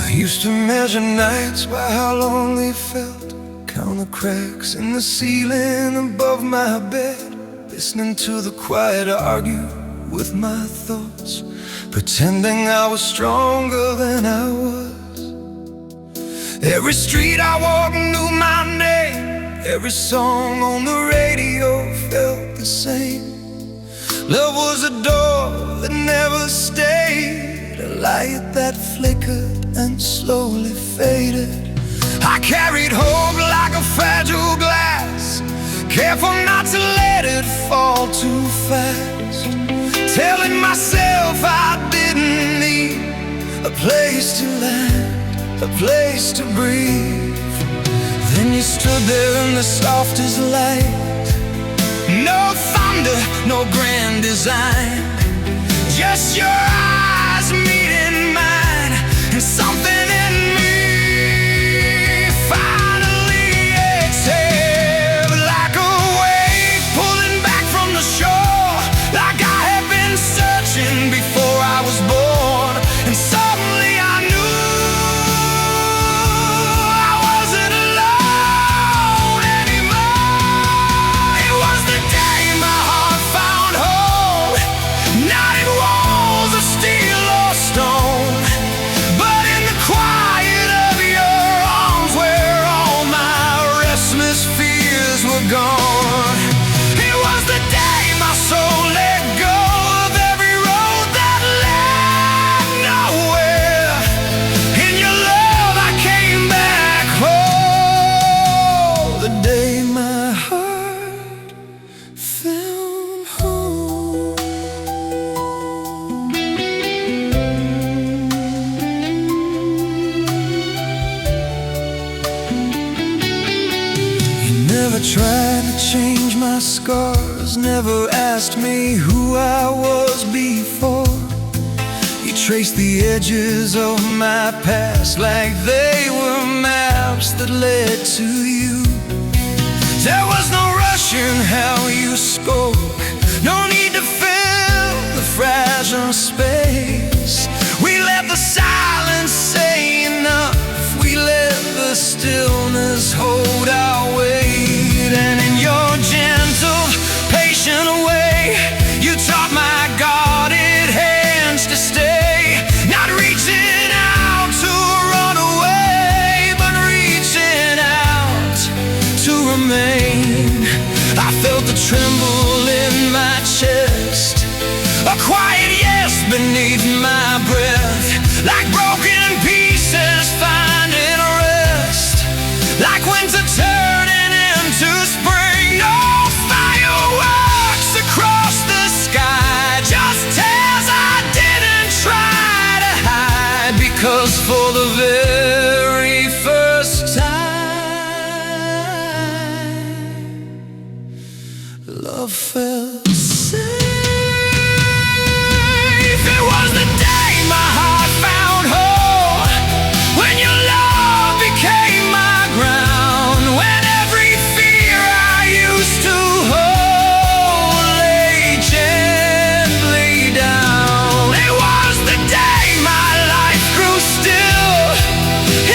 I used to measure nights by how lonely felt, count the cracks in the ceiling above my bed, listening to the quiet argue with my thoughts, pretending I was stronger than I was. Every street I walked knew my name, every song on the radio felt the same. Love was a door that never stayed, a light that flickered and slowly faded. I carried hope like a fragile glass, careful not to let it fall too fast, telling myself I didn't need a place to land, a place to breathe. Then you stood there in the softest light, no thunder, no grand design, just your eyes meeting mine, and something in me finally exhaled, like a wave pulling back from the shore, like I had been searching before I was born. And suddenly I knew I wasn't alone anymore. It was the day my heart found home, not in walls of steel or stone, but in the quiet of your arms, where all my restless fears were gone. It was the day my soul let go of every road that led nowhere. In your love I came back home, the day my heart found home. You never tried to change my scars, never asked me who I was before. You traced the edges of my past like they were maps that led to you. There was no rush in how you spoke, no need to fill the fragile space. We let the silence say enough, we let the stillness hold our weight. And in your gentle, patient way, you taught my guarded hands to stay, not reaching out to run away, but reaching out to remain. I felt the tremble in my chest, a quiet yes beneath my breath, like broken pieces finding rest, like winter turning into spring. No fireworks across the sky, just tears I didn't try to hide, because for the very first time, love felt safe. It was the day my heart found home, when your love became my ground, when every fear I used to hold lay gently down. It was the day my life grew still,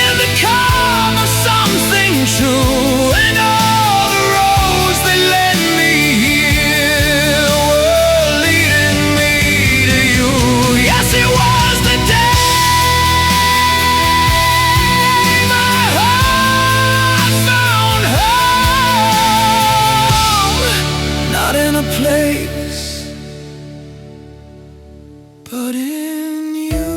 in the calm of something true, and all the roads that led me here were leading me to you. Yes, it was the day my heart found home, not in a place, but in you.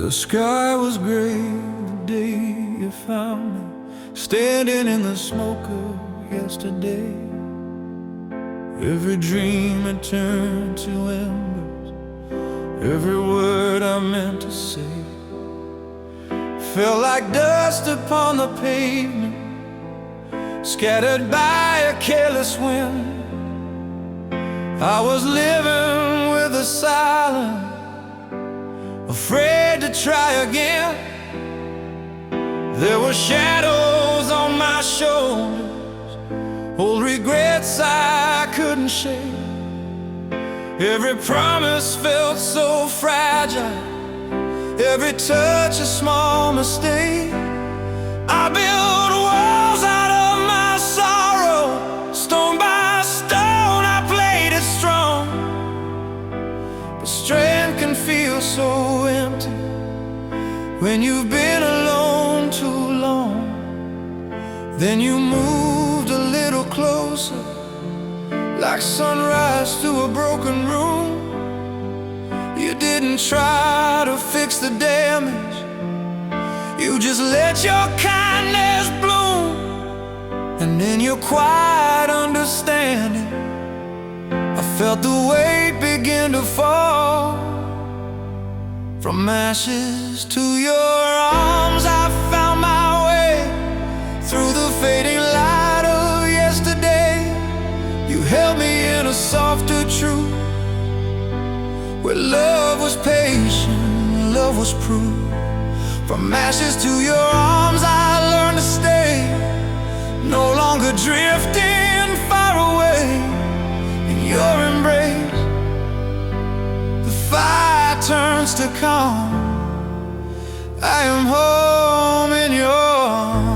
The sky was gray the day you found me, standing in the smoke of yesterday. Every dream had turned to embers, every word I meant to say felt like dust upon the pavement, scattered by a careless wind. I was living with a silence, afraid to try again. There were shadows on my shoulders, old regrets I couldn't shake. Every promise felt so fragile, every touch a small mistake. I built walls out of my sorrow, stone by stone I played it strong. But strength can feel so empty when you've been alone too long. Then you moved a little closer, like sunrise through a broken room. You didn't try to fix the damage, you just let your kindness bloom. And in your quiet understanding, I felt the weight begin to fall. From ashes to your arms I found my way, through the fading light of yesterday. You held me in a softer truth, where love was patient, love was proof. From ashes to your arms I learned to stay, no longer drifting far away. In your embrace, the fire turns to calm. I am home in your arms.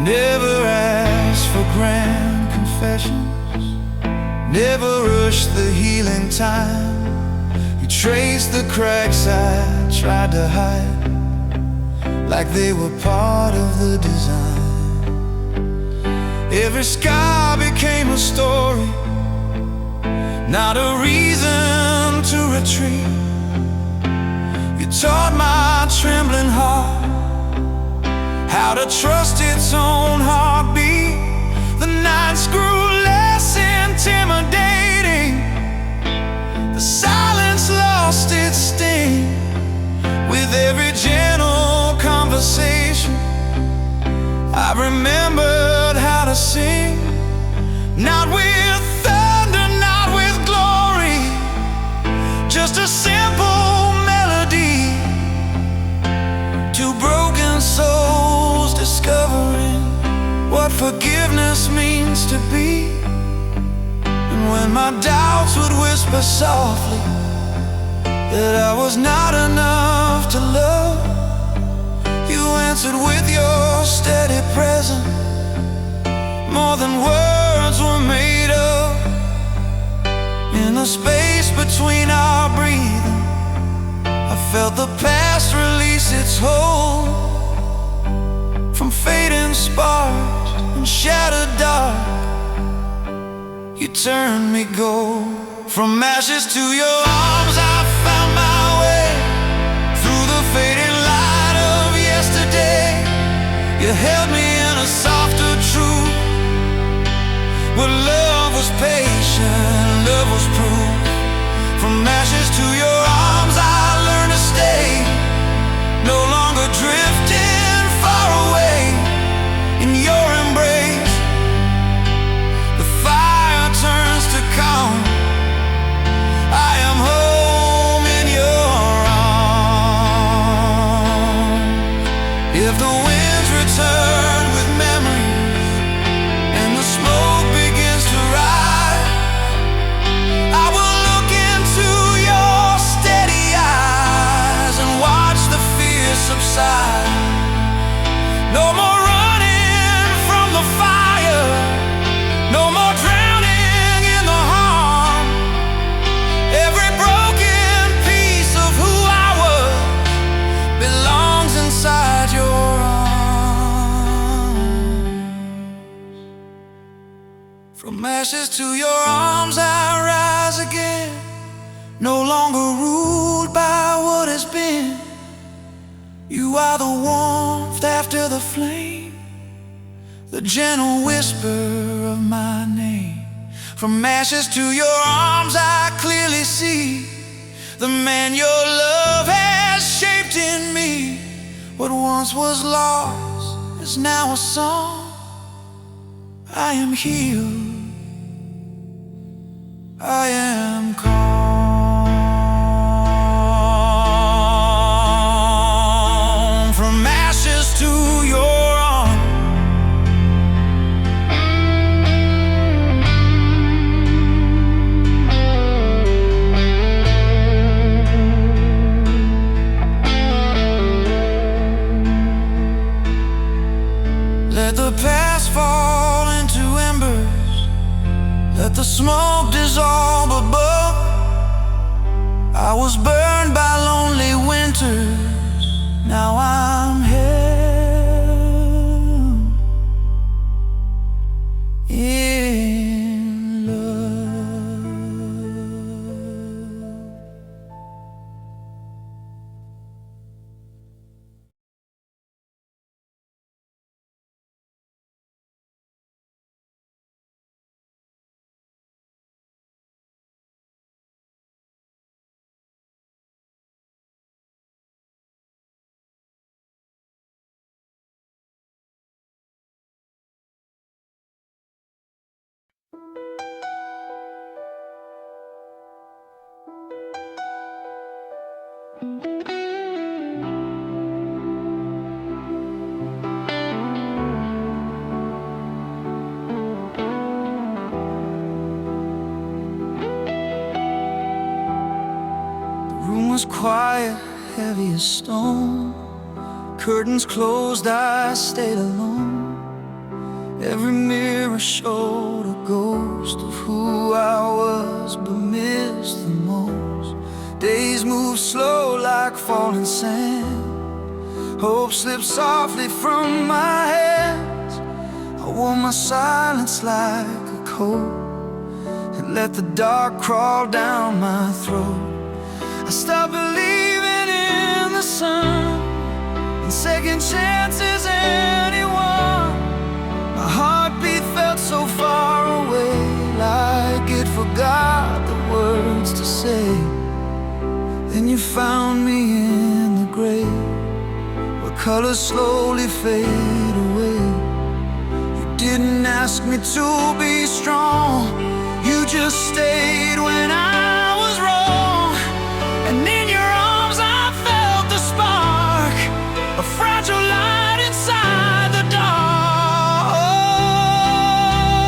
Never asked for grand confessions, never rushed the healing time. You traced the cracks I tried to hide, like they were part of the design. Every scar became a story, not a reason to retreat. You taught my trembling heart how to trust its own heartbeat. The nights grew less intimidating, the silence lost its sting. With every gentle conversation, I remembered how to sing. Not with thunder, not with glory, just a simple melody. Two broken souls discovering what forgiveness means to be. And when my doubts would whisper softly that I was not enough to love, you answered with your steady presence, more than words were made of. In the space between our breathing, I felt the past release its hold. From fading sparks and shattered dark, you turned me gold. From ashes to your arms I found my way, through the fading light of yesterday. You held me in a softer truth, where love was patient, love was proof. From ashes to your arms I learned to stay, no longer drifting far away. In your embrace, the fire turns to calm. I am home in your arms. If the winds return with memories and the smoke begins to rise, I will look into your steady eyes and watch the fear subside. No more running from the fire, no more drowning in the harm. Every broken From ashes to your arms I rise again, no longer ruled by what has been. You are the warmth after the flame, the gentle whisper of my name. From ashes to your arms I clearly see the man your love has shaped in me. What once was lost is now a song. I am healed, I am calm. From ashes to your arms, let the past fall into embers, let the smoke dissolve above. I was burned by lonely winters, now I'm held in love. The room was quiet, heavy as stone. Curtains closed, I stayed alone. Every mirror showed a ghost of who I was, but missed the most. Days moved slow like falling sand. Hope slipped softly from my hands. I wore my silence like a coat and let the dark crawl down my throat. I stopped believing in the sun and second chances anyone. My heartbeat felt so far away, like it forgot the words to say. Then you found me in the grave, where colors slowly fade away. You didn't ask me to be strong, you just stayed when I was wrong. And in your arms I felt the spark, a fragile light inside the dark.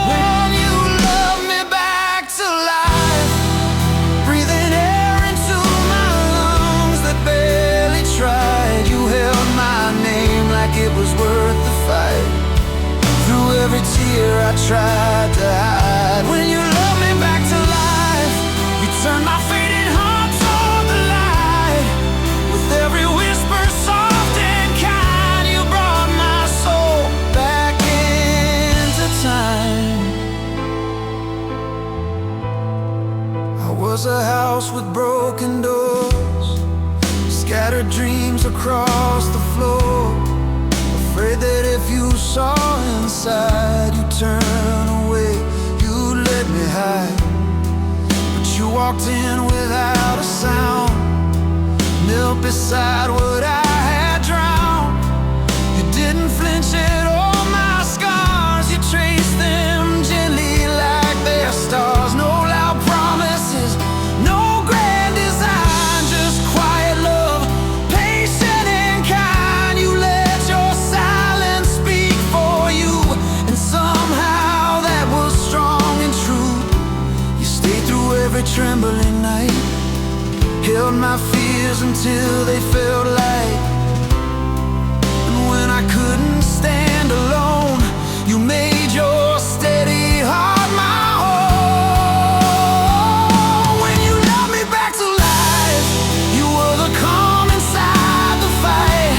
When you loved me back to life, breathing air into my lungs that barely tried. You held my name like it was worth the fight. Through every tear I tried to hide. When you loved me back to life, you turned my fading heart toward the light. With every whisper soft and kind, you brought my soul back into time. I was a house with broken doors, scattered dreams across the floor. Afraid that if you saw inside, you'd turn away, you'd let me hide. But you walked in without a sound, knelt beside what I had drowned. You didn't flinch at all my scars, you traced them gently like they're stars. No loud promises, no grand design, just quiet love, patient and kind. You let your silence speak for you, and somehow that was strong and true. You stayed through every trembling night, held my fears until they felt light. And when I couldn't stand alone, you made your steady heart my home. When you loved me back to life, you were the calm inside the fight,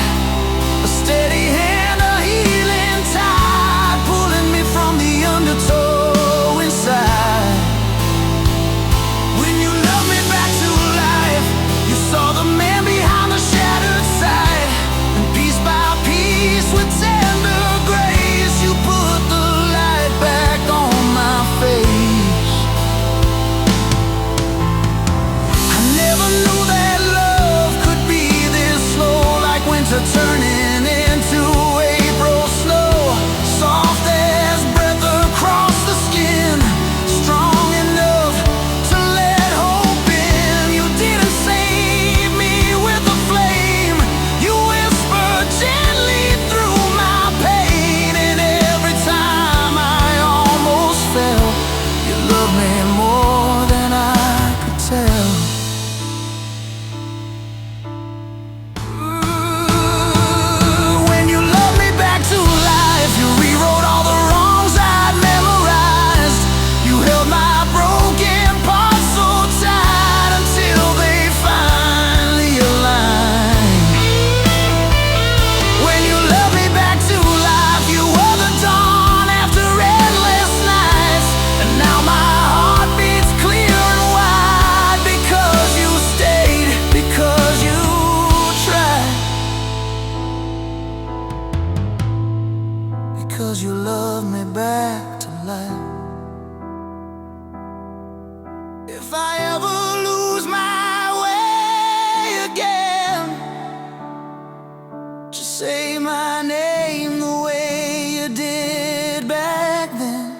a steady hand, a healing tide, pulling me from the undertow inside. 'cause you love me back to life. If I ever lose my way again, just say my name the way you did back then,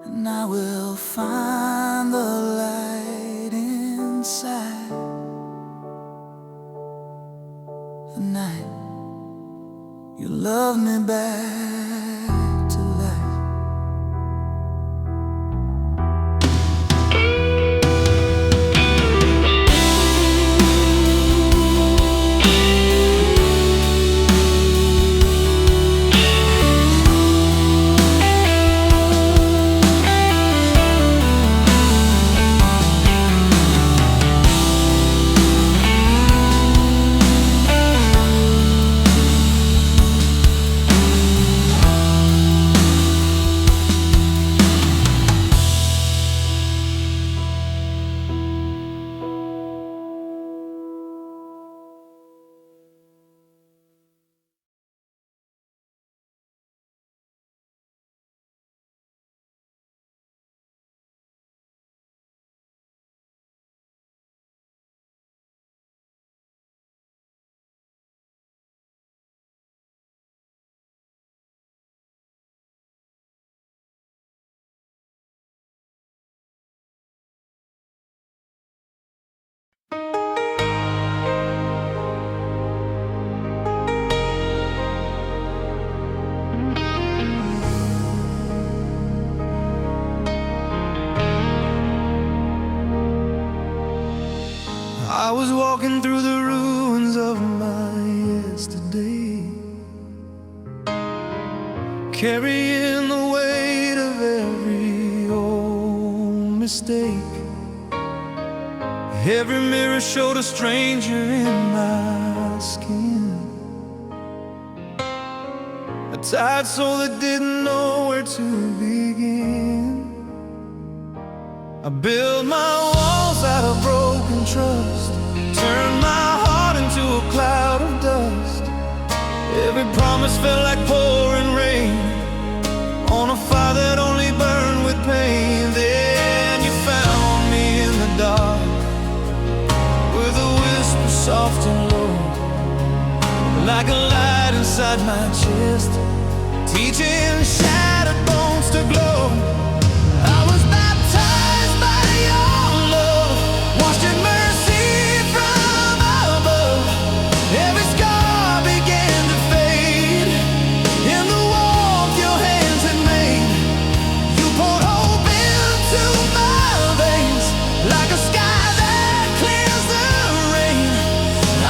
and I will find the light inside the night you love me back to life. I was walking through the ruins of my yesterday, carrying the weight of every old mistake. Every mirror showed a stranger in my skin, a tired soul that didn't know where to begin. I built my walls out of broken trust, turned my heart into a cloud of dust. Every promise felt like pouring rain on a fire that only burned with pain. Then you found me in the dark, with a whisper soft and low, like a light inside my chest, teaching shattered bones to glow. I was baptized by your love, washed in mercy from above. Every scar began to fade in the warmth your hands had made. You poured hope into my veins, like a sky that clears the rain.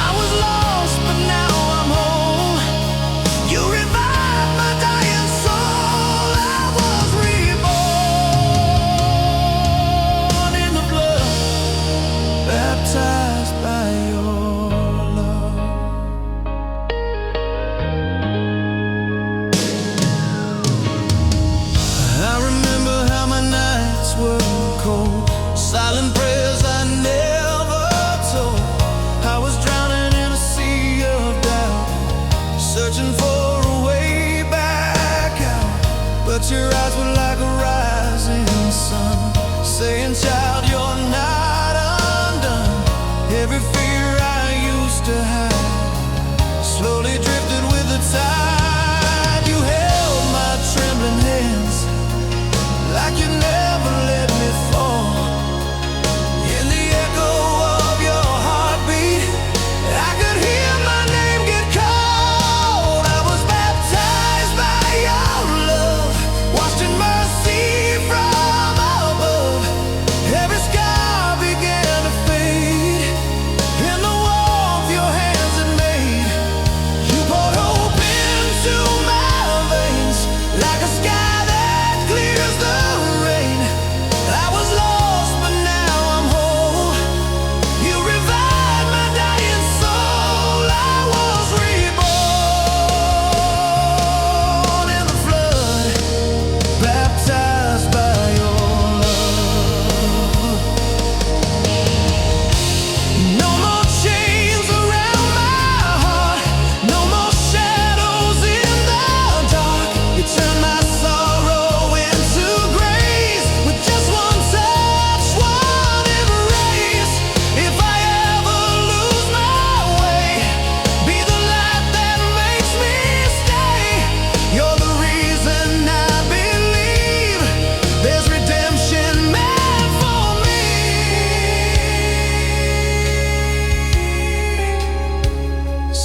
I was lost, but now I'm whole. You revived my dying soul. I was reborn.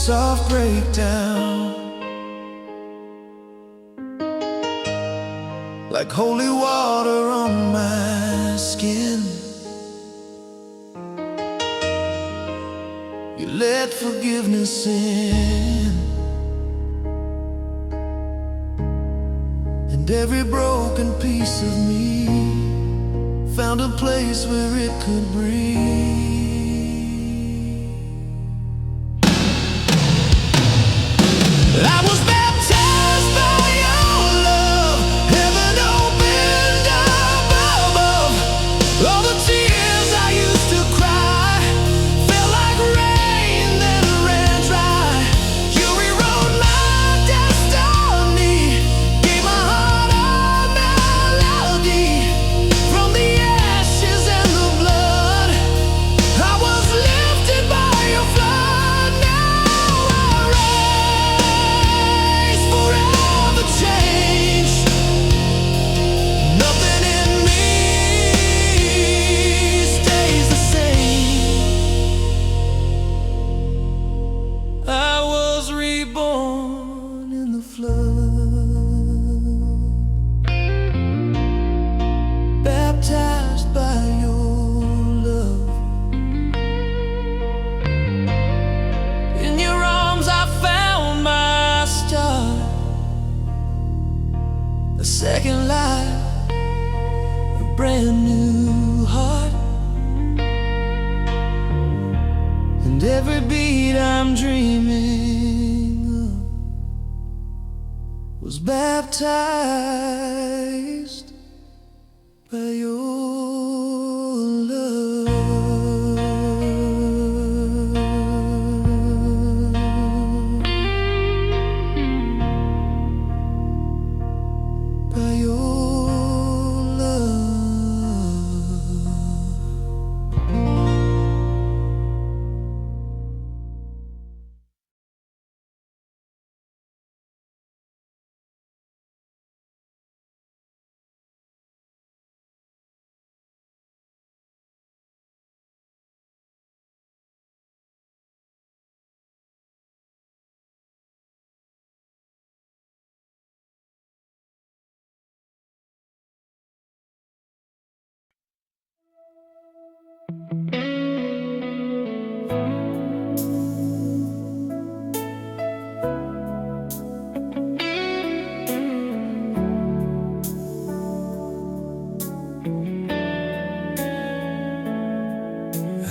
soft breakdown, like holy water on my skin. You let forgiveness in, and every broken piece of me found a place where it could breathe. I was baptized by your love. Heaven opened up above. All the tears I used to cry felt like rain that ran dry. You rewrote my destiny, gave my heart a melody. From the ashes and the blood, I was lifted by your flood. Now I rise, forever changed. Nothing in me stays the same. I was reborn in the flood, baptized by your love. In your arms I found my star, a second life, a brand new heart. And every beat I'm dreaming of was baptized by your love. By your love.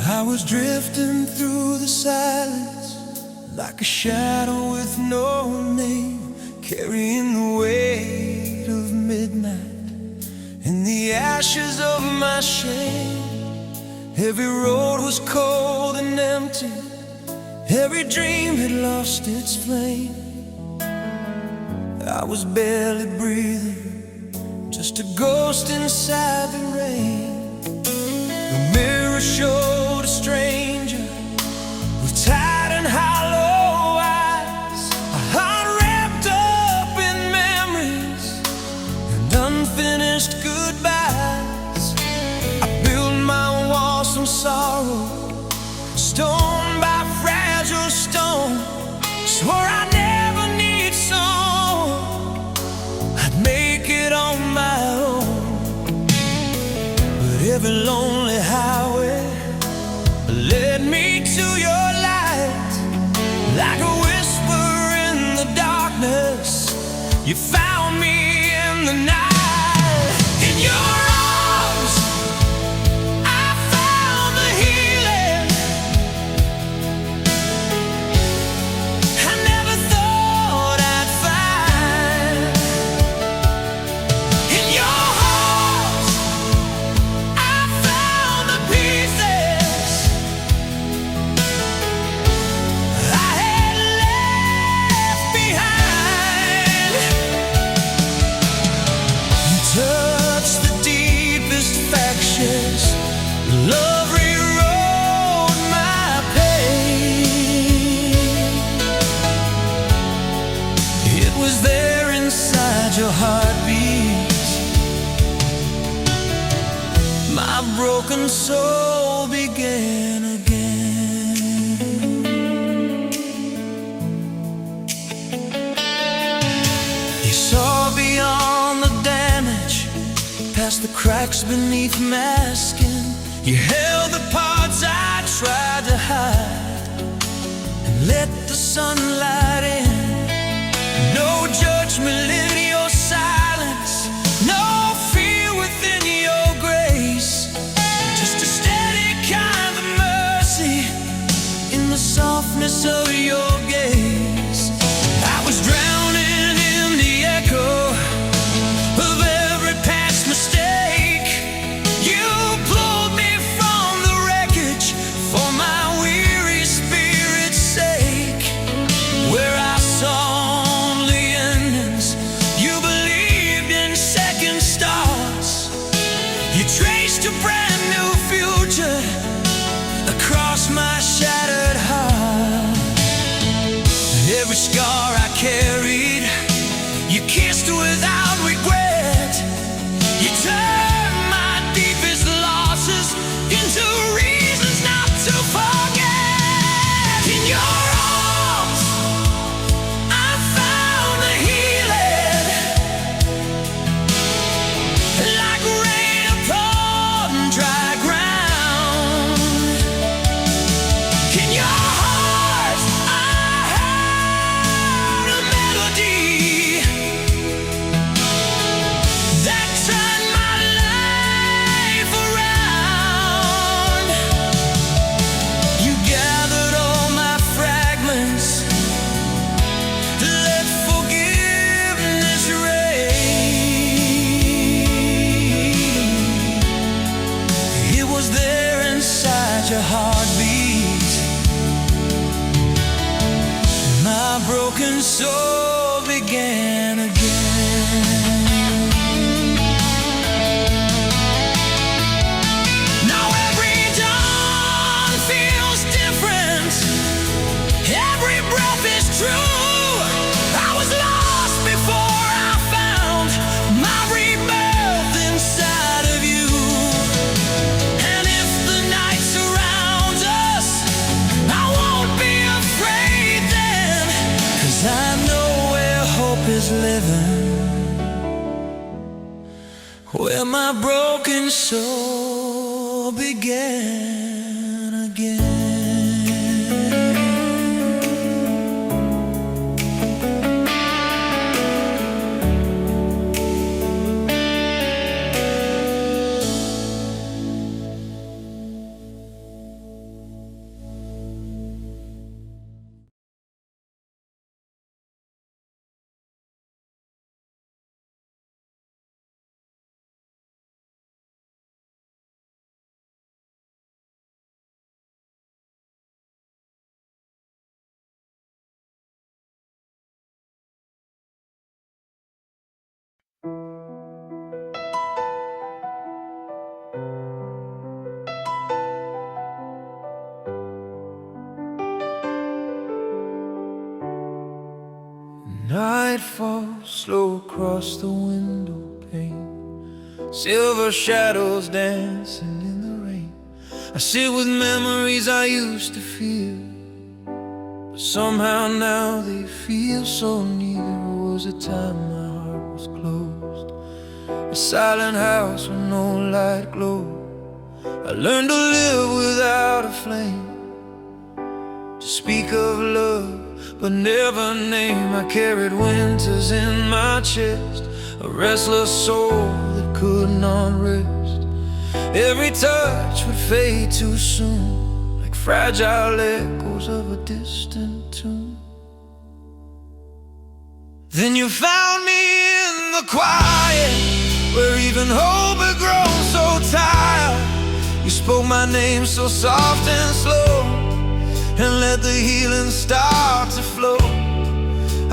I was drifting through the silence like a shadow with no name, carrying the weight of midnight in the ashes of my shame. Every road was cold and empty, every dream had lost its flame. I was barely breathing, just a ghost inside the rain. The mirror showed a stranger with tired and hollow eyes, a heart wrapped up in memories and unfinished goodbyes. I built my walls from sorrow, stone by fragile stone. Swore I'd never need someone, I'd make it on my own. But every lonely highway led me to your light. Like a whisper in the darkness, you found me in the night. In your arms I found the healing I never thought I'd find. In your arms I found the pieces I had left behind. You touched the deepest factions, love rewrote my pain. It was there inside your heartbeat, my broken soul began again. cracks beneath masking. You held the parts I tried to hide and let the sunlight in. No judgment in your silence, no fear within your grace, just a steady kind of mercy in the softness of your gaze. I was drowning in the echo of every past mistake. You pulled me from the wreckage for my weary spirit's sake. Where I saw only endings, you believed in second stars. You traced a brand new future across my shattered heart. Every scar I carried, you kissed without regret. You turned my deepest losses into reasons not to forget. In your arms, I found the healing, like rain upon dry ground. In your heart, I heard a melody that turned my life around. You gathered all my fragments, let forgiveness reign. It was there inside your heartbeat. My broken soul began again. Now every dawn feels different, every breath is true. I was lost before I found my rebirth inside of you. And if the night surrounds us, I won't be afraid then, 'cause I know where hope is living, where my broken soul began again. Night falls slow across the window pane, silver shadows dancing in the rain. I sit with memories I used to fear, but somehow now they feel so near. There was a time my heart was closed, a silent house with no light glow. I learned to live without a flame, to speak of love but never name. I carried winters in my chest, a restless soul that could not rest. Every touch would fade too soon, like fragile echoes of a distant tune. Then you found me in the quiet, where even hope had grown so tired. You spoke my name so soft and slow, and let the healing start to flow.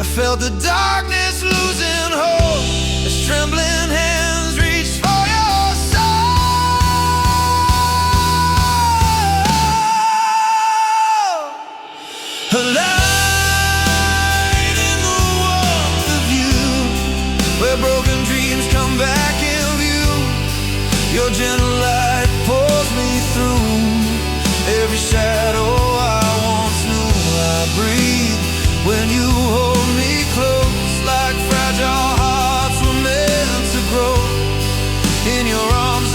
I felt the darkness losing hope as trembling hands reached for your soul. A light in the warmth of you, where broken dreams come back in view. Your gentle light pulls me through every shadow I once knew. I breathe when you hold me close, like fragile hearts were meant to grow. In your arms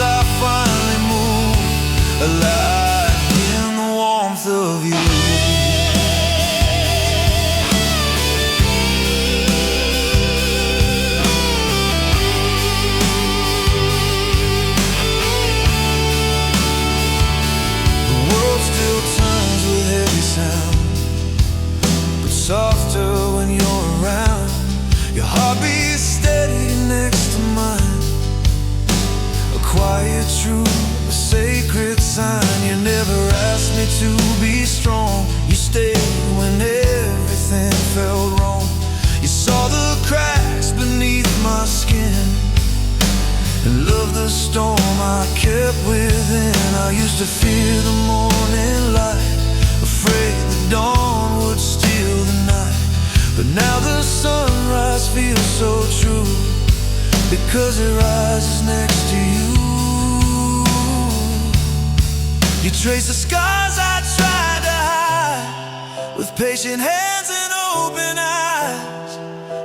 softer when you're around. Your heart beats steady next to mine. A quiet truth, a sacred sign. You never asked me to be strong. You stayed when everything felt wrong. You saw the cracks beneath my skin and loved the storm I kept within. I used to fear the morning light, afraid the dawn would steal the night. But now the sunrise feels so true, because it rises next to you. You trace the scars I tried to hide, with patient hands and open eyes.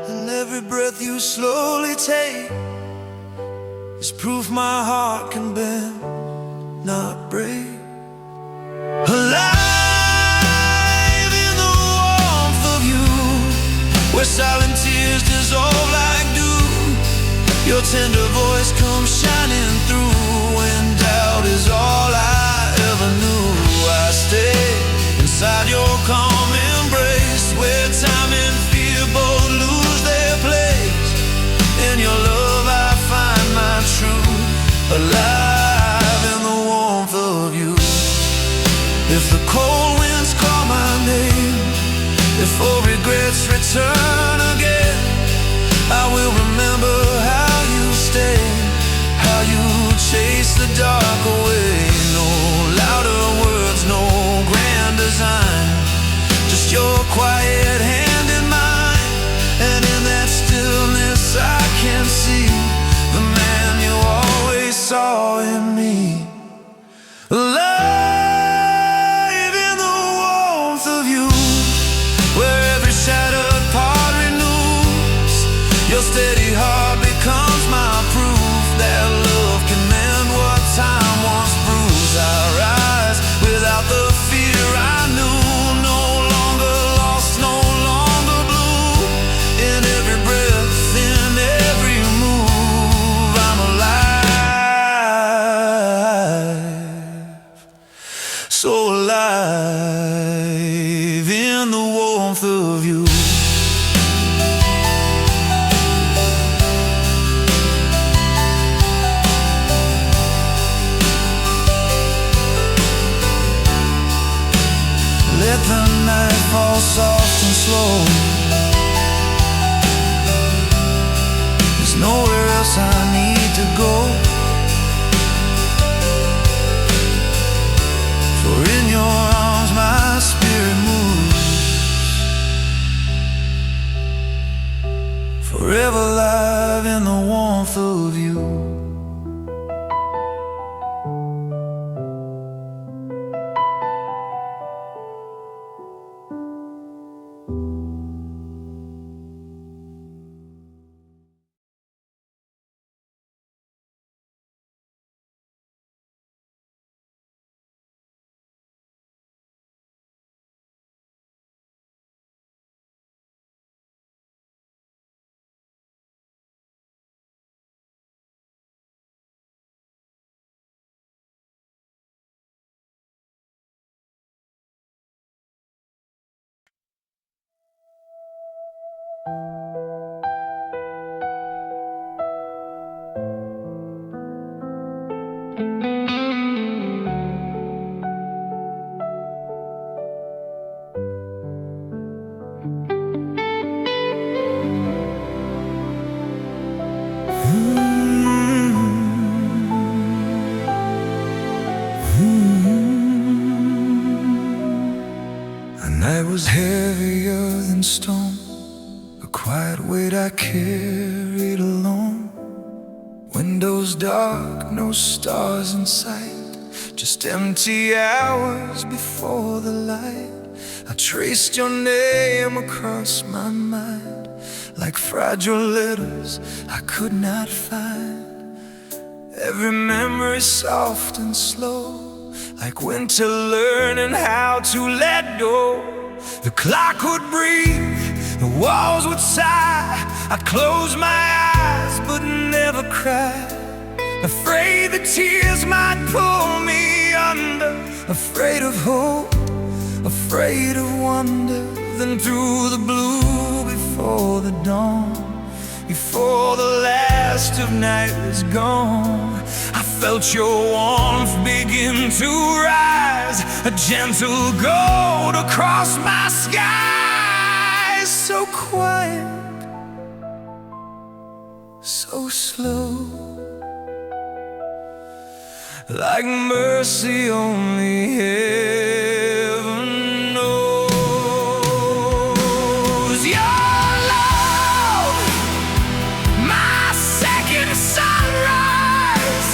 And every breath you slowly take is proof my heart can bend, not break. Alive in the warmth of you, where silent tears dissolve like dew. Your tender voice comes shining through when doubt is all I ever knew. I stay inside your calm embrace, where time and fear both lose their place. In your love I find my truth, alive in the warmth of you. If the cold winds call my name, if old regrets return again, I will remember how you stayed, how you chased the dark away. No louder words, no grand design, just your quiet hand in mine. And in that stillness I can see the man you always saw in me. Alive in the warmth of you, where every shattered part renews. Your steady heart becomes my proof that love can mend what time once bruised. I rise without the fear I knew, no longer lost, no longer blue. In every breath, in every move, I'm alive, so alive in the warmth of you. Let the night fall soft and slow. There's nowhere else I need to go, for in your arms my spirit moves, forever alive in the warmth of you. Night was heavier than stone, a quiet weight I carried alone. Windows dark, no stars in sight, just empty hours before the light. I traced your name across my mind, like fragile letters I could not find. Every memory soft and slow, like winter learning how to let go. The clock would breathe, the walls would sigh. I'd close my eyes but never cry, afraid the tears might pull me under, afraid of hope, afraid of wonder. breathing through the blue before the dawn, before the last of night was gone. I felt your warmth begin to rise, a gentle gold across my skies. So quiet, so slow, like mercy only heaven knows. Your love, my second sunrise,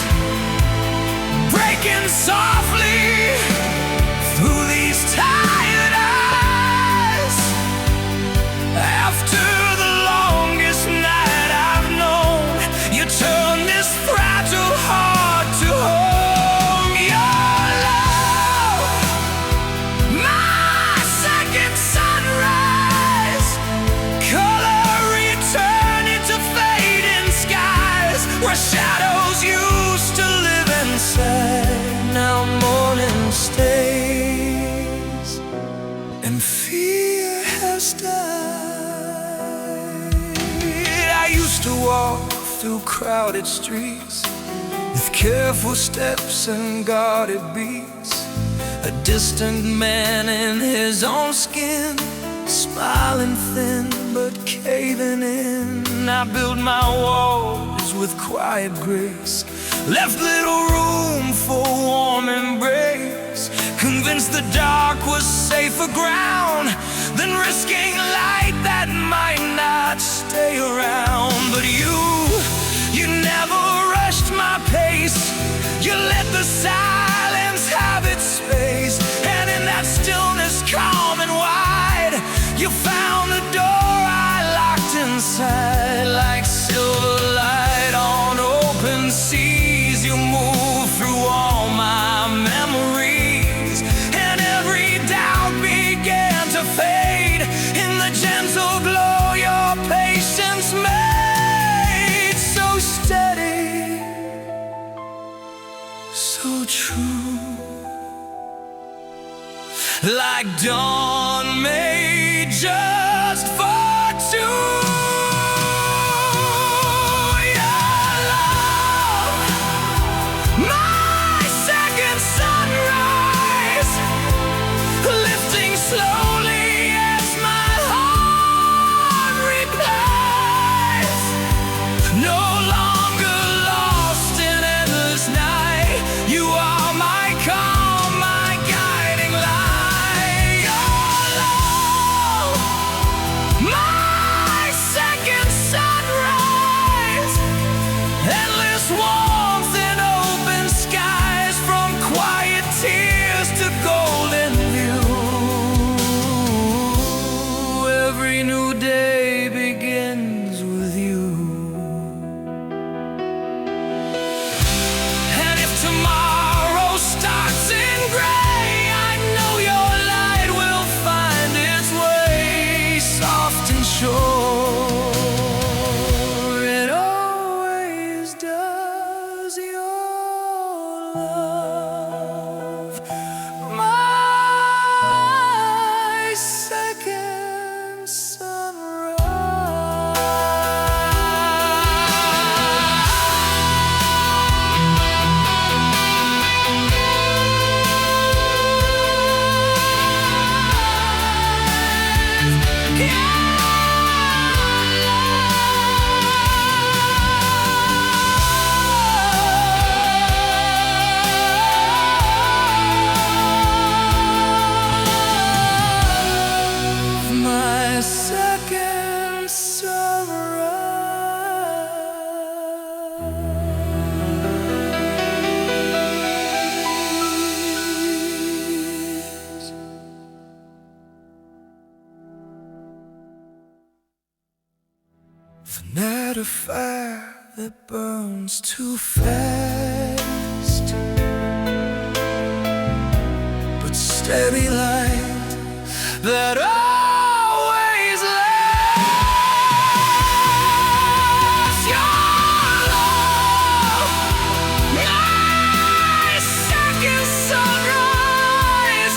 breaking softly through these tired eyes. After the longest night I've known, you turn this fragile heart to home. Your love, my second sunrise, color returning to fading skies, where shadows used to live inside, now morning stays, and fear has died. I used to walk through crowded streets with careful steps and guarded beats, a distant man in his own skin, smiling thin but caving in. I built my walls with quiet grace, left little room for warm embrace, convinced the dark was safer ground than risking light that might not stay around. But you never rushed my pace, you let the silence have its space, and in that stillness calm and wide, you found the door I locked inside. Like silver light on open seas, you move through all my memories, and every doubt began to fade in the gentle glow your patience made. So steady, so true, like dawn made just for two. Your love, my second sunrise, lifting slowly as my heart replies. No longer lost in endless night, you are my calm, my guiding light. Your love, my second sunrise, endless warmth in open skies, from quiet tears to golden view. Every new day begins with you. And if tomorrow starts in gray, I know your light will find its way, soft and sure. It always does. Your love, my second sunrise. My second sunrise. The night of fire that burns too fast, but steady light that always lasts. Your love, my second sunrise,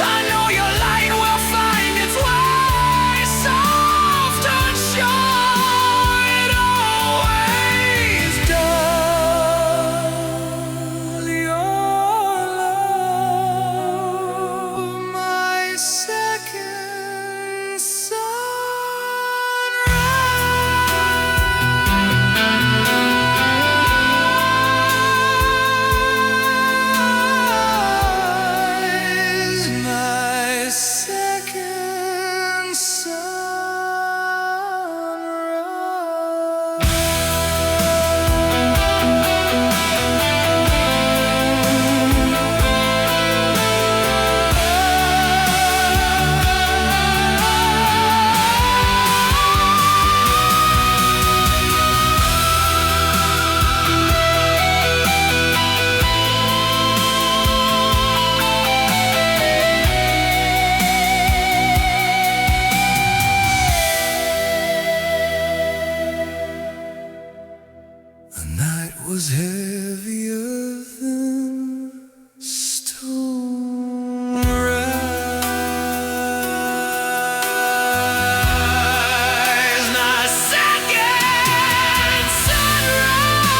I know your light will find its way. was heavier than stone. Rise, my second sunrise.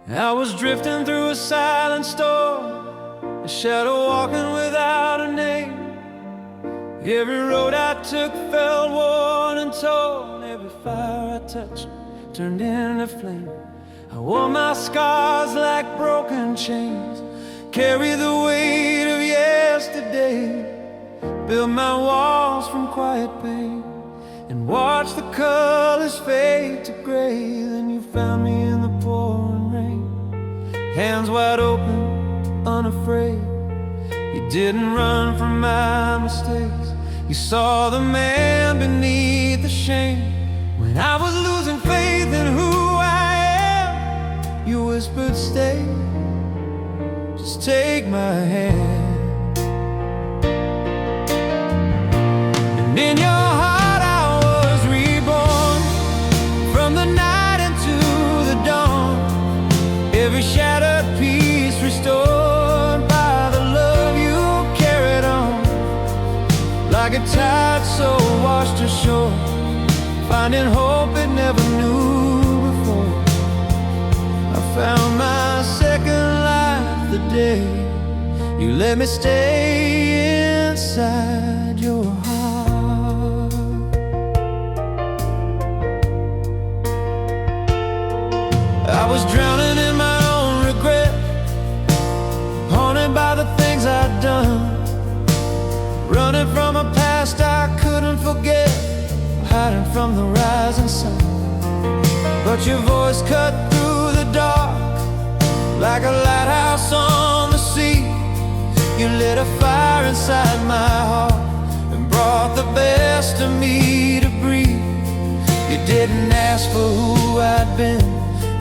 I was drifting through a silent storm, a shadow walking without a name. Every road I took felt worn and torn. Every fire I touched turned into flame. I wore my scars like broken chains, carry the weight of yesterday, build my walls from quiet pain, and watch the colors fade to gray. Then you found me in the pouring rain, hands wide open, unafraid. You didn't run from my mistakes, you saw the man beneath the shame. When I was losing faith in who I am, you whispered, stay, just take my hand. And in your heart I was reborn, from the night into the dawn. Every shattered piece restored by the love you carried on. Like a tide so washed ashore, finding hope it never knew before. I found my second life the day you let me stay inside your heart. I was drowning in my own regret, haunted by the things I'd done, running from a past I couldn't forget, hiding from the rising sun. But your voice cut through the dark like a lighthouse on the sea. You lit a fire inside my heart and brought the best of me to breathe. You didn't ask for who I'd been,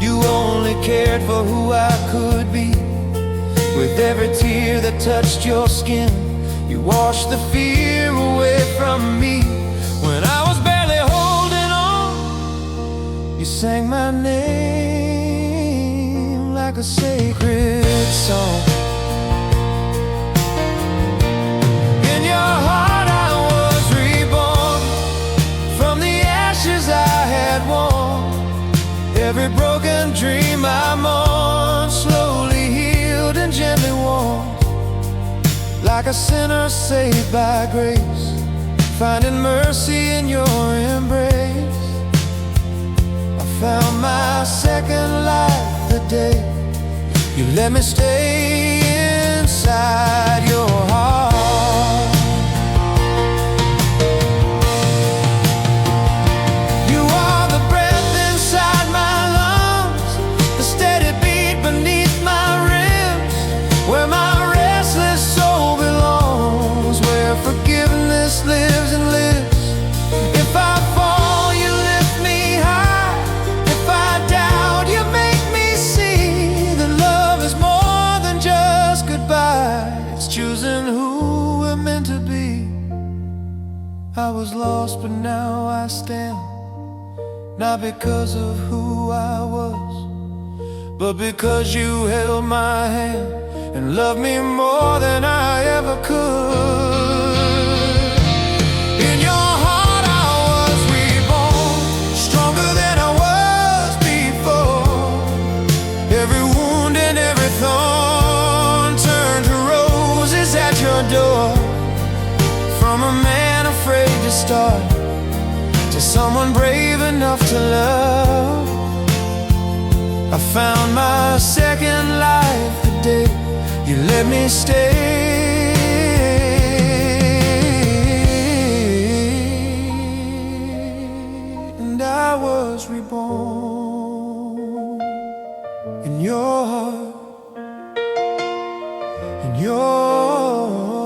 you only cared for who I could be. With every tear that touched your skin, you washed the fear away from me. When I was barely holding on, you sang my name like a sacred song. In your heart I was reborn, from the ashes I had worn. Every broken dream I mourned, slowly healed and gently warmed. Like a sinner saved by grace, finding mercy in your embrace. I found my second life the day you let me stay inside your heart. You are the breath inside my lungs, the steady beat beneath my ribs, where my restless soul belongs, where forgiveness lives and lives. If I fall, you lift me high. If I doubt, you make me see that love is more than just goodbye. It's choosing who we're meant to be. I was lost, but now I stand, not because of who I was, but because you held my hand and loved me more than I ever could. In your heart I was reborn, stronger than I was before. Every afraid to start, to someone brave enough to love. I found my second life the day you let me stay. And I was reborn in your heart, in your heart.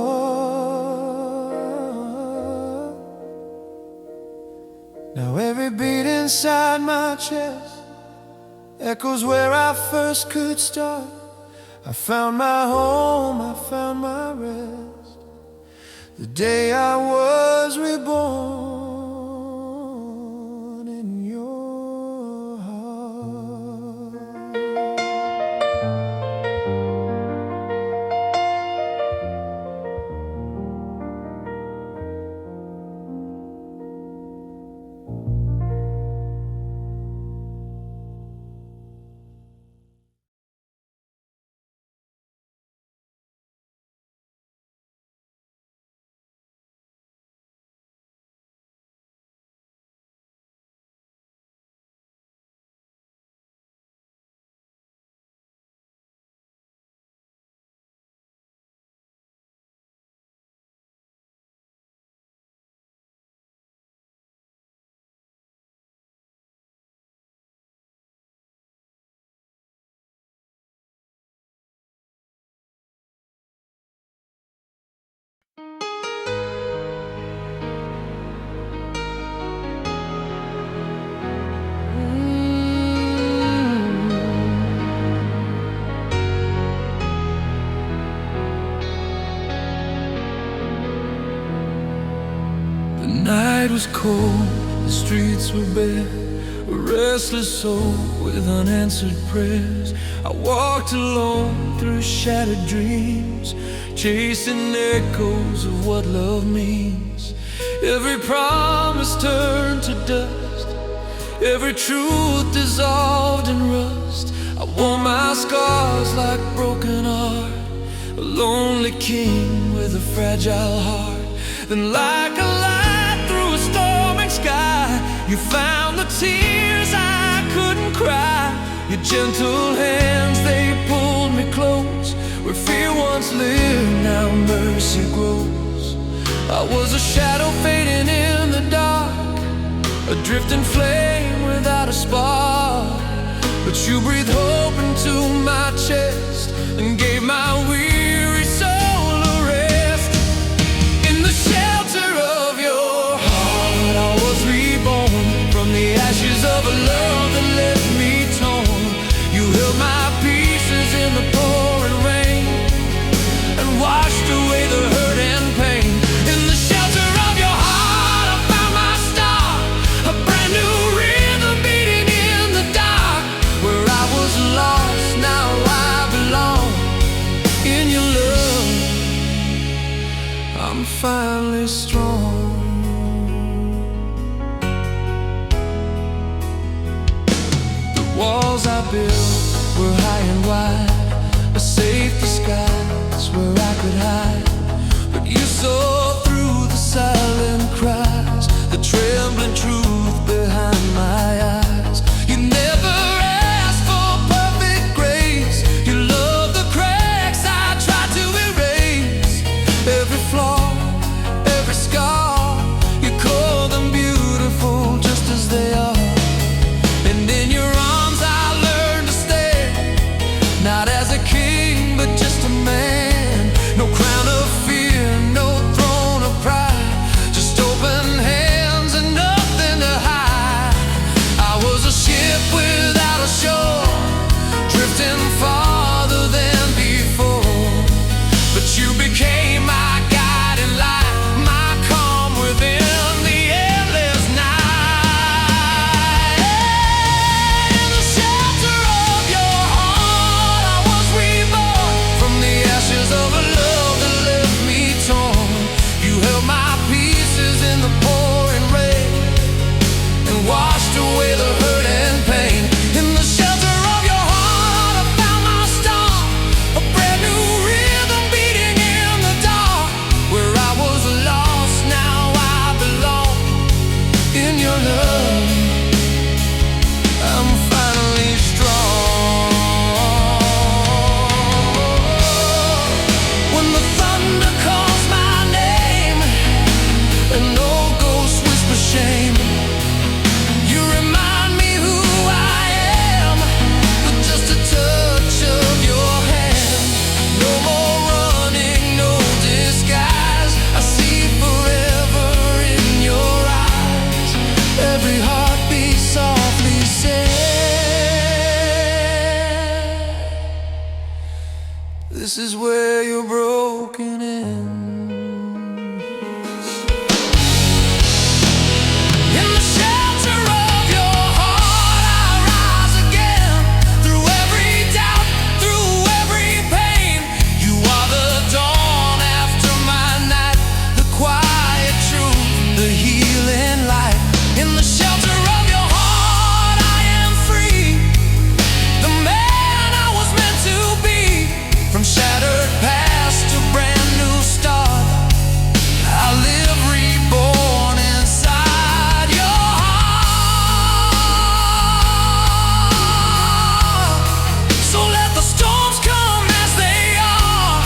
Now every beat inside my chest echoes where I first could start. I found my home, I found my rest, the day I was reborn in your heart. The night was cold, the streets were bare, a restless soul with unanswered prayers. I walked alone through shattered dreams, chasing echoes of what love means. Every promise turned to dust, every truth dissolved in rust. I wore my scars like broken art, a lonely king with a fragile heart. Then like a light through a storming sky, you found the tears I couldn't cry. Your gentle hands, they pulled me close. Where fear once lived, now mercy grows. I was a shadow fading in the dark, a drifting flame without a spark. But you breathed hope into my chest and gave my weary soul a rest. In the shelter of your heart, I was reborn from the ashes of a love that left me torn. You held my pieces in the pouring rain and washed away the hurt and pain. In the shelter of your heart, I found my star, a brand new rhythm beating in the dark. Where I was lost, now I belong in your love. I'm finally strong. The walls I built were high and wide, a safe disguise where I could hide. But you saw through the silent cries, the trembling truth behind my eyes. You never asked for perfect grace, you loved the cracks I tried to erase. Every flaw, every scar, you call them beautiful just as they are. And in your arms I learned to stand, not as a king but just a man. No crown of fear, no throne In your love, I'm finally strong. When the thunder calls my name and old ghosts whisper shame, you remind me who I am with just a touch of your hand. No more running, no disguise. I see forever in your eyes. Every heartbeat softly said, this is where you're broken in. In the shelter of your heart, I rise again. Through every doubt, through every pain, you are the dawn after my night, the quiet truth, the healing light. In the shelter of your heart, I am free, the man I was meant to be. From shattered past to brand new start, I live reborn inside your heart. So let the storms come as they are.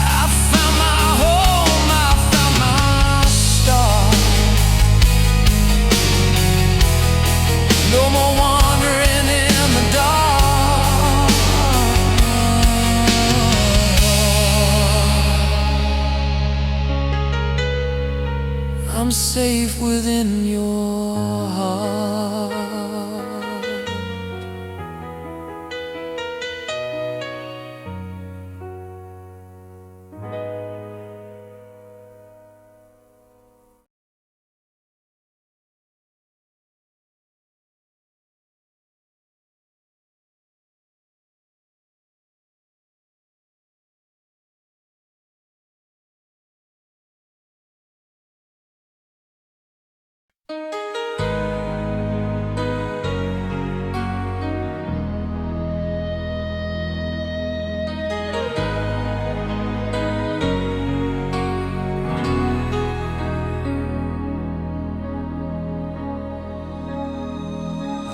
I found my home, I found my star. No more wandering in the dark. I'm safe within your heart.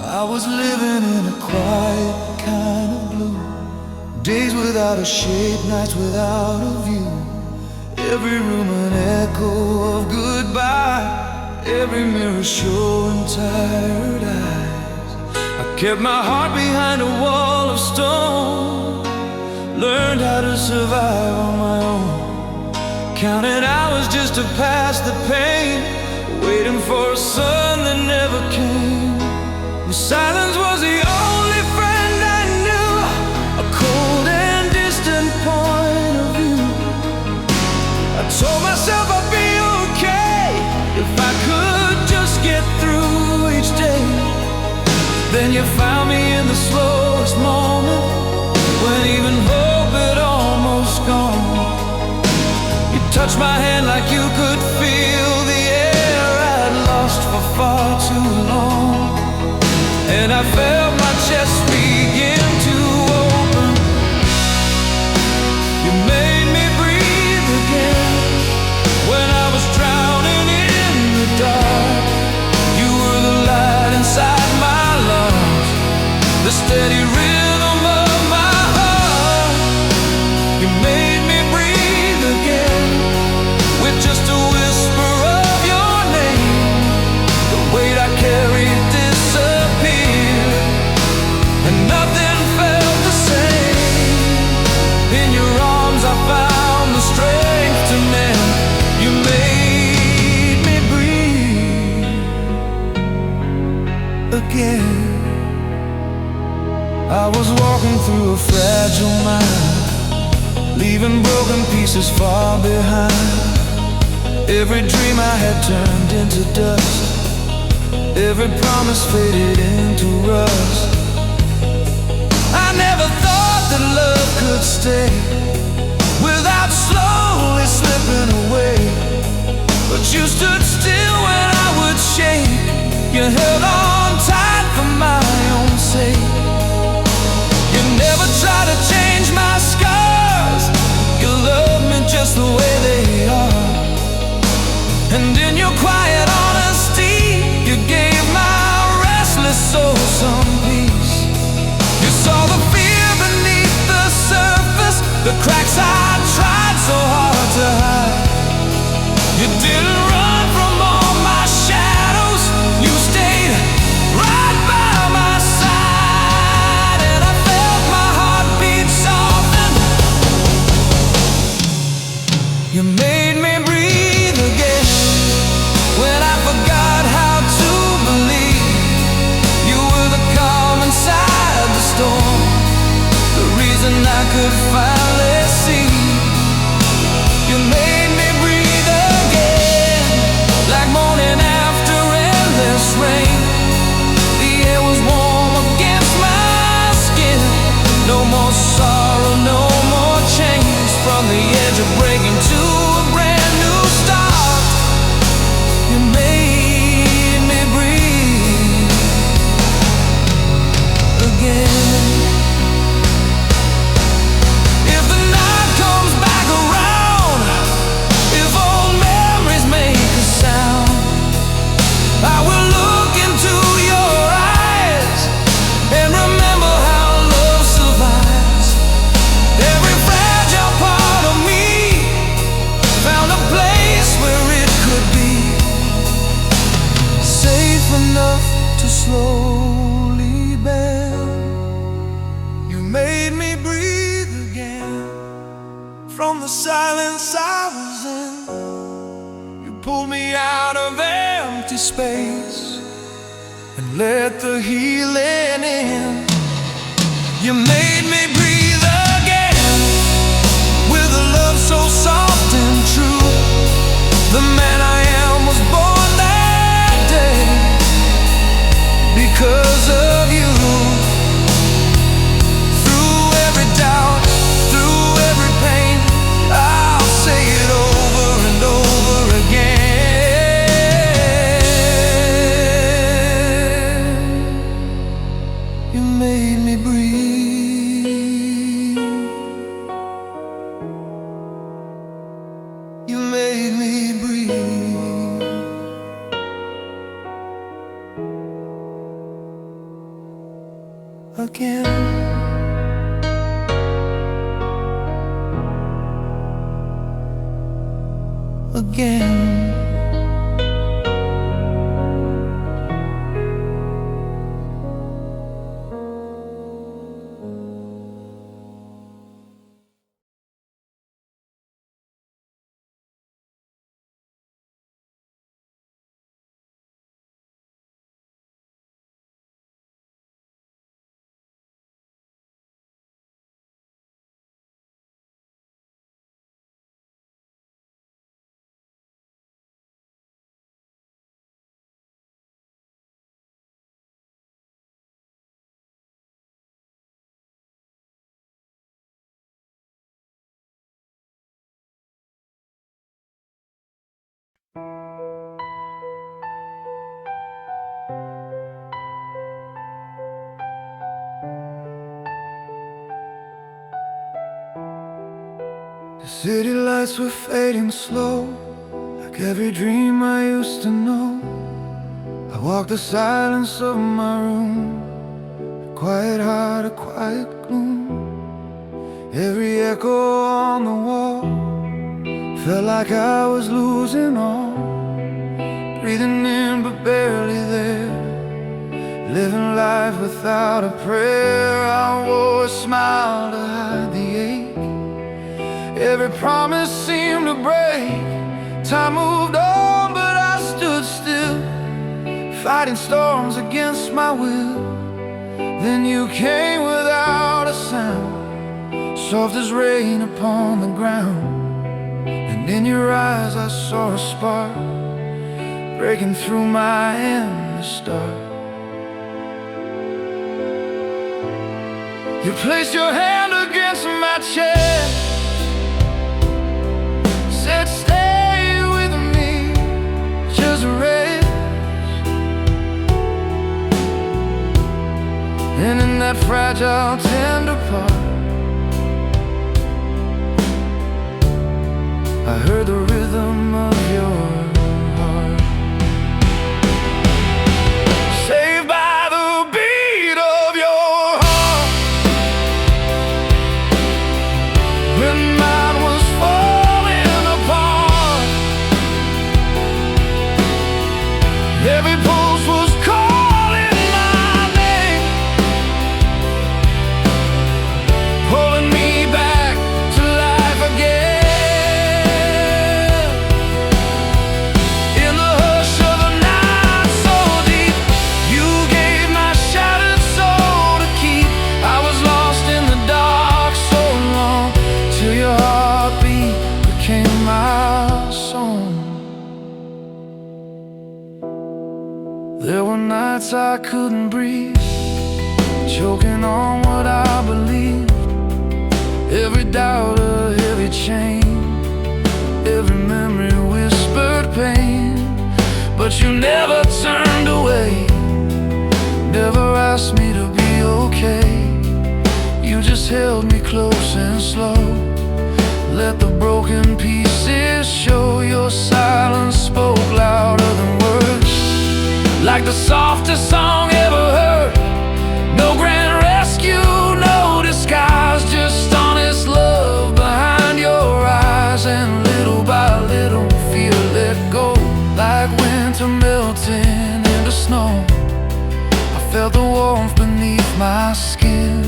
I was living in a quiet kind of blue. Days without a shape, nights without a view. Every room an echo of goodbye, every mirror showing tired eyes. I kept my heart behind a wall of stone, learned how to survive on my own, counting hours just to pass the pain, waiting for a sun that never came. Silence was the only friend I knew, a cold and distant point of view. I told myself I'd be okay if I could just get through each day. Then you found me in the slowest moment, when even hope had almost gone. You touched my hand like you could feel the air I'd lost for far too long. And I felt my chest begin to open. You made me breathe again. When I was drowning in the dark, you were the light inside my lungs, the steady rhythm of my heart. You made me breathe again, with just a whisper of your name. The weight I carried disappeared, and nothing felt the same. In your arms I found the strength to mend. You made me breathe again. I was walking through a fragile mind, leaving broken pieces far behind. Every dream I had turned into dust, every promise faded into rust. I never thought that love could stay without slowly slipping away. But you stood still when I would shake. You held on tight for my own sake. You never tried to change my scars. You loved me just the way they are. And in your quiet honesty, you gave my restless soul some peace. You saw the fear beneath the surface, the cracks I tried so hard to hide. You didn't run from all my shadows, you stayed right by my side. And I felt my heartbeat soften. You made me breathe again when I forgot how to believe. You were the calm inside the storm, the reason I could finally see. You made me breathe again, like morning after endless rain. The air was warm against my skin. No more sorrow, no more chains. From the edge of breaking to a brand new start, you made me breathe again. If the night comes back around, if old memories make a sound, I will look into your eyes and remember how love survives. Every fragile part of me found a place where it could be safe enough to slowly bend. You made me breathe again from the silence I was in. You pulled me out of empty space and let the healing in. You made me breathe again with a love so soft and true. The man I am was born that day because of you. Through every doubt, through every pain, I'll say it over and over again. You made me breathe. You made me breathe again. Again. The city lights were fading slow, like every dream I used to know. I walked the silence of my room, a quiet heart, a quiet gloom. Every echo on the wall felt like I was losing all. Breathing in but barely there, living life without a prayer. I wore a smile to hide the ache. Every promise seemed to break. Time moved on, but I stood still, fighting storms against my will. Then you came without a sound, soft as rain upon the ground. And in your eyes I saw a spark, breaking through my endless dark. You placed your hand against my chest, said stay with me, just rest. And in that fragile, tender part, I heard the rhythm of your Every pulse was calling my name, pulling me back to life again. In the hush of a night so deep, you gave my shattered soul to keep. I was lost in the dark so long, till your heartbeat became my song. There were nights I couldn't breathe, choking on what I believed. Every doubt a heavy chain, every memory whispered pain. But you never turned away, never asked me to be okay. You just held me close and slow, let the broken pieces show. Your silence spoke louder than words, like the softest song ever heard. No grand rescue, no disguise, just honest love behind your eyes. And little by little, fear let go, like winter melting into snow. I felt the warmth beneath my skin,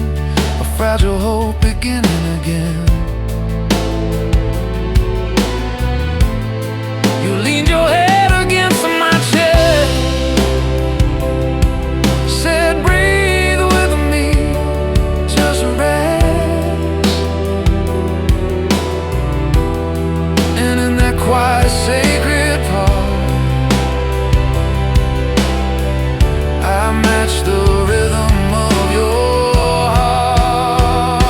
a fragile hope beginning again. You leaned your head against my chest, said breathe with me, just rest. And in that quiet sacred part, I matched the rhythm of your heart,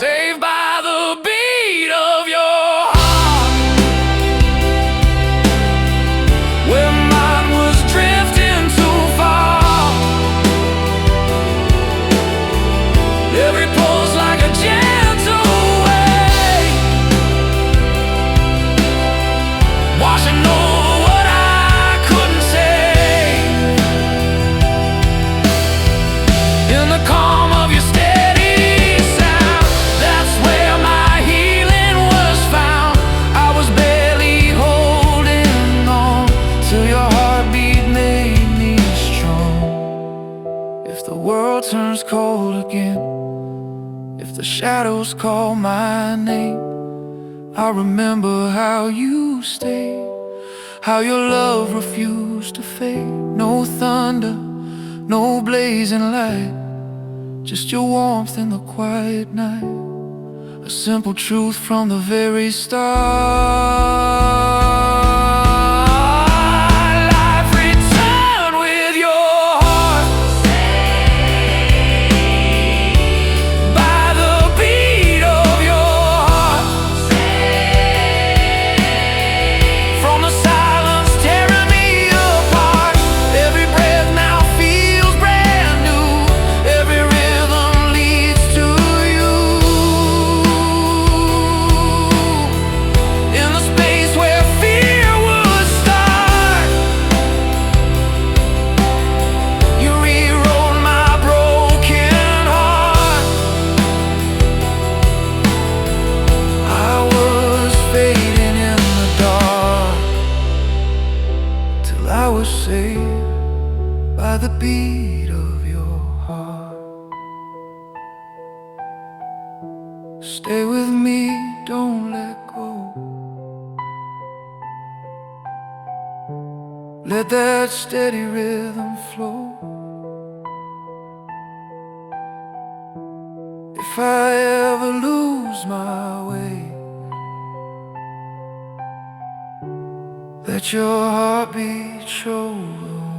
saved by the beat of your heart. Where mine was drifting too far, every pulse like a gentle wave, washing over what I couldn't say. In the calm of your steady sound, that's where my healing was found. I was barely holding on till your heartbeat made me strong. If the world turns cold again, if the shadows call my name, I remember how you stayed, how your love refused to fade. No thunder, no blazing light, just your warmth in the quiet night. A simple truth from the very start. Life returned with your heart, by the beat of your heart. From the silence tearing me apart, every breath now feels brand new, every rhythm leads to you. In the space where fear would start, you rewrote my broken heart. I was fading in the dark, till I was saved by the beat of your heart. Stay with me, don't let go. Let that steady rhythm flow. If I ever lose my way, let your heartbeat show the way.